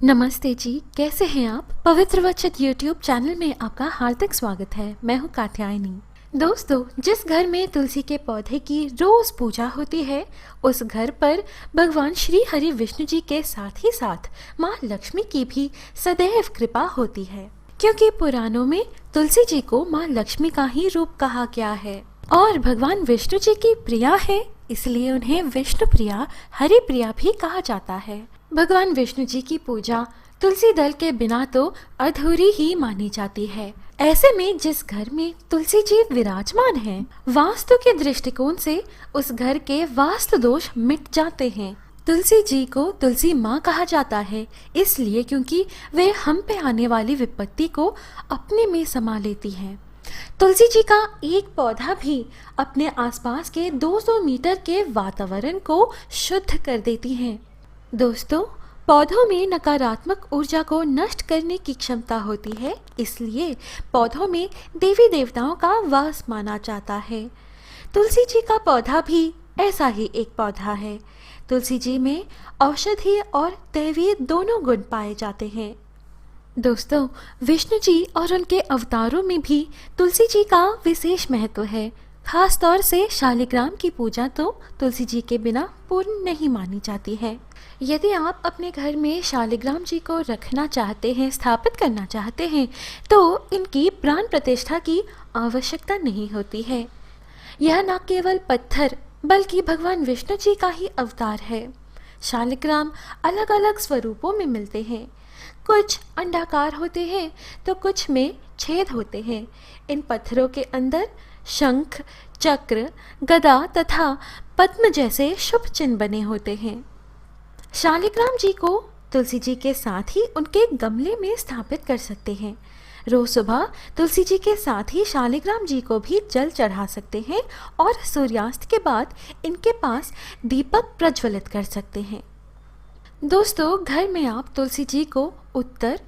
नमस्ते जी, कैसे हैं आप। पवित्र वचन यूट्यूब चैनल में आपका हार्दिक स्वागत है। मैं हूं कात्यायनी। दोस्तों, जिस घर में तुलसी के पौधे की रोज पूजा होती है उस घर पर भगवान श्री हरि विष्णु जी के साथ ही साथ माँ लक्ष्मी की भी सदैव कृपा होती है, क्योंकि पुराणों में तुलसी जी को माँ लक्ष्मी का ही रूप कहा गया है और भगवान विष्णु जी की प्रिया है, इसलिए उन्हें विष्णु प्रिया हरि प्रिया भी कहा जाता है। भगवान विष्णु जी की पूजा तुलसी दल के बिना तो अधूरी ही मानी जाती है। ऐसे में जिस घर में तुलसी जी विराजमान हैं, वास्तु के दृष्टिकोण से उस घर के वास्तु दोष मिट जाते हैं। तुलसी जी को तुलसी माँ कहा जाता है इसलिए क्योंकि वे हम पे आने वाली विपत्ति को अपने में समा लेती हैं। तुलसी जी का एक पौधा भी अपने आसपास के 200 मीटर के वातावरण को शुद्ध कर देती है। दोस्तों, पौधों में नकारात्मक ऊर्जा को नष्ट करने की क्षमता होती है, इसलिए पौधों में देवी देवताओं का वास माना जाता है। तुलसी जी का पौधा भी ऐसा ही एक पौधा है। तुलसी जी में औषधि और दैवीय दोनों गुण पाए जाते हैं। दोस्तों, विष्णु जी और उनके अवतारों में भी तुलसी जी का विशेष महत्व है। खास तौर से शालिग्राम की पूजा तो तुलसी जी के बिना पूर्ण नहीं मानी जाती है। यदि आप अपने घर में शालिग्राम जी को रखना चाहते हैं, स्थापित करना चाहते हैं, तो इनकी प्राण प्रतिष्ठा की आवश्यकता नहीं होती है। यह न केवल पत्थर बल्कि भगवान विष्णु जी का ही अवतार है। शालिग्राम अलग अलग स्वरूपों में मिलते हैं। कुछ अंडाकार होते हैं तो कुछ में छेद होते हैं। इन पत्थरों के अंदर शंख, चक्र, गदा तथा पद्म जैसे शुभ चिन्ह बने होते हैं। शालिग्राम जी को तुलसी जी के साथ ही उनके गमले में स्थापित कर सकते हैं। रोज सुबह तुलसी जी के साथ ही शालिग्राम जी को भी जल चढ़ा सकते हैं और सूर्यास्त के बाद इनके पास दीपक प्रज्वलित कर सकते हैं। दोस्तों, घर में आप तुलसी जी को उत्तर,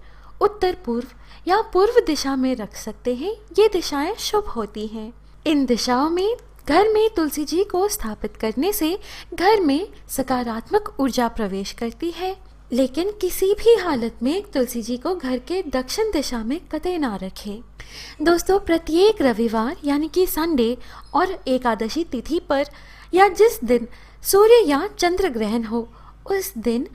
उत्तर पूर्व या पूर्व दिशा में रख सकते हैं। ये दिशाएं शुभ होती हैं। इन दिशाओं में घर में तुलसी जी को स्थापित करने से घर में सकारात्मक ऊर्जा प्रवेश करती है, लेकिन किसी भी हालत में तुलसी जी को घर के दक्षिण दिशा में कतई ना रखें। दोस्तों, प्रत्येक रविवार यानी कि संडे और एकादशी तिथि पर या जिस दिन सूर्य या चंद्र ग्रहण हो उस दिन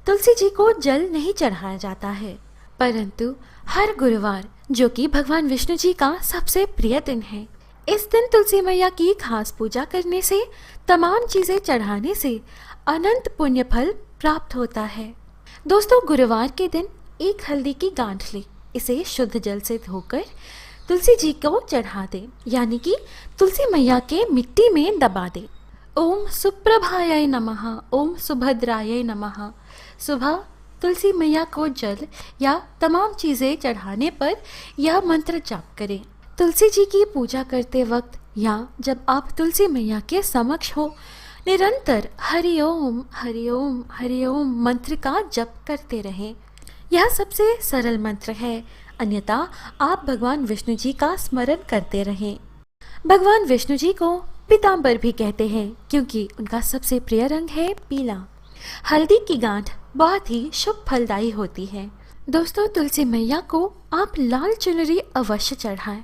तुलसी जी को जल नहीं चढ़ाया जाता है, परंतु हर गुरुवार, जो कि भगवान विष्णु जी का सबसे प्रिय दिन है, इस दिन तुलसी मैया की खास पूजा करने से, तमाम चीजें चढ़ाने से अनंत पुण्य फल प्राप्त होता है। दोस्तों, गुरुवार के दिन एक हल्दी की गांठ ले, इसे शुद्ध जल से धोकर तुलसी जी को चढ़ा दे, यानी कि तुलसी मैया के मिट्टी में दबा दे। ओम सुप्रभाय नमः, ओम सुभद्राय नमः। सुबह तुलसी मैया को जल या तमाम चीजें चढ़ाने पर यह मंत्र जाप करें। तुलसी जी की पूजा करते वक्त या जब आप तुलसी मैया के समक्ष हो, निरंतर हरिओम हरिओम हरिओम मंत्र का जप करते रहें। यह सबसे सरल मंत्र है, अन्यथा आप भगवान विष्णु जी का स्मरण करते रहें। भगवान विष्णु जी को पीतांबर भी कहते हैं क्योंकि उनका सबसे प्रिय रंग है पीला। हल्दी की गांठ बहुत ही शुभ फलदायी होती है। दोस्तों, तुलसी मैया को आप लाल चुनरी अवश्य चढ़ाएं।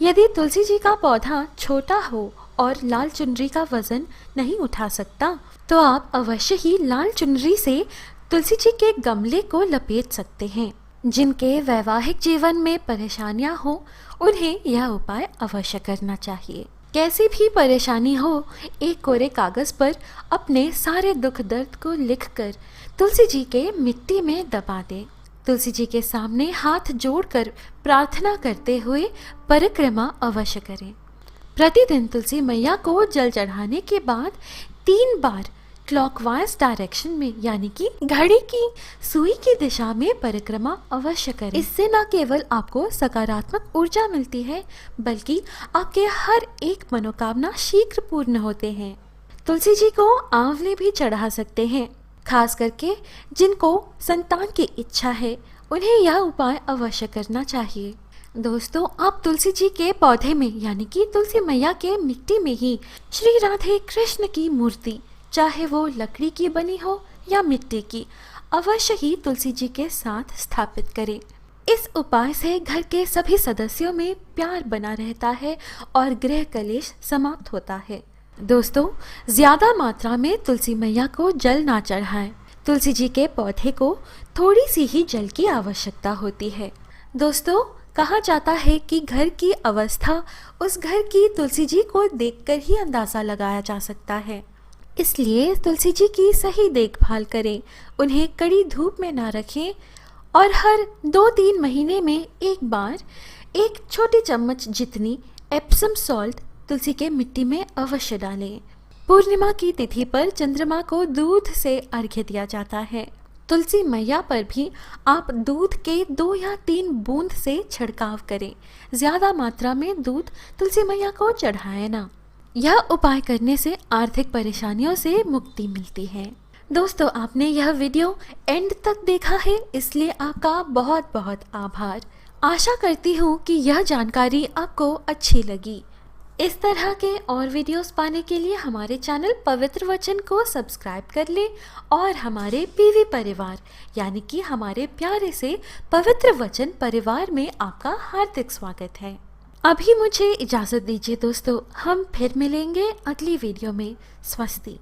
यदि तुलसी जी का पौधा छोटा हो और लाल चुनरी का वजन नहीं उठा सकता, तो आप अवश्य ही लाल चुनरी से तुलसी जी के गमले को लपेट सकते हैं। जिनके वैवाहिक जीवन में परेशानियां हो, उन्हें यह उपाय अवश्य करना चाहिए। कैसी भी परेशानी हो, एक कोरे कागज पर अपने सारे दुख दर्द को लिखकर तुलसी जी के मिट्टी में दबा दें। तुलसी जी के सामने हाथ जोड़कर प्रार्थना करते हुए परिक्रमा अवश्य करें। प्रतिदिन तुलसी मैया को जल चढ़ाने के बाद 3 बार क्लॉकवाइज डायरेक्शन में, यानी कि घड़ी की सुई की दिशा में परिक्रमा अवश्य करें। इससे न केवल आपको सकारात्मक ऊर्जा मिलती है, बल्कि आपके हर एक मनोकामना शीघ्र पूर्ण होते हैं। तुलसी जी को आंवले भी चढ़ा सकते हैं। खास करके जिनको संतान की इच्छा है, उन्हें यह उपाय अवश्य करना चाहिए। दोस्तों, आप तुलसी जी के पौधे में, यानी कि तुलसी मैया के मिट्टी में ही श्री राधे कृष्ण की मूर्ति, चाहे वो लकड़ी की बनी हो या मिट्टी की, अवश्य ही तुलसी जी के साथ स्थापित करें। इस उपाय से घर के सभी सदस्यों में प्यार बना रहता है और गृह कलेश समाप्त होता है। दोस्तों, ज्यादा मात्रा में तुलसी मैया को जल ना चढ़ाएं। तुलसी जी के पौधे को थोड़ी सी ही जल की आवश्यकता होती है। दोस्तों, कहा जाता है कि घर की अवस्था उस घर की तुलसी जी को देखकर ही अंदाज़ा लगाया जा सकता है। इसलिए तुलसी जी की सही देखभाल करें, उन्हें कड़ी धूप में ना रखें और हर 2-3 महीने में एक बार 1 छोटी चम्मच जितनी एप्सम सॉल्ट तुलसी के मिट्टी में अवश्य डालें। पूर्णिमा की तिथि पर चंद्रमा को दूध से अर्घ्य दिया जाता है। तुलसी मैया पर भी आप दूध के 2 या 3 बूंद से छिड़काव करें। ज़्यादा मात्रा में दूध तुलसी मैया को चढ़ाएं ना। यह उपाय करने से आर्थिक परेशानियों से मुक्ति मिलती है। दोस्तों, आपने यह वीडियो एंड तक देखा है, इसलिए आपका बहुत बहुत आभार। आशा करती हूँ कि यह जानकारी आपको अच्छी लगी। इस तरह के और वीडियोस पाने के लिए हमारे चैनल पवित्र वचन को सब्सक्राइब कर लें और हमारे पीवी परिवार यानी कि हमारे प्यारे से पवित्र वचन परिवार में आपका हार्दिक स्वागत है। अभी मुझे इजाज़त दीजिए दोस्तों, हम फिर मिलेंगे अगली वीडियो में। स्वस्ति।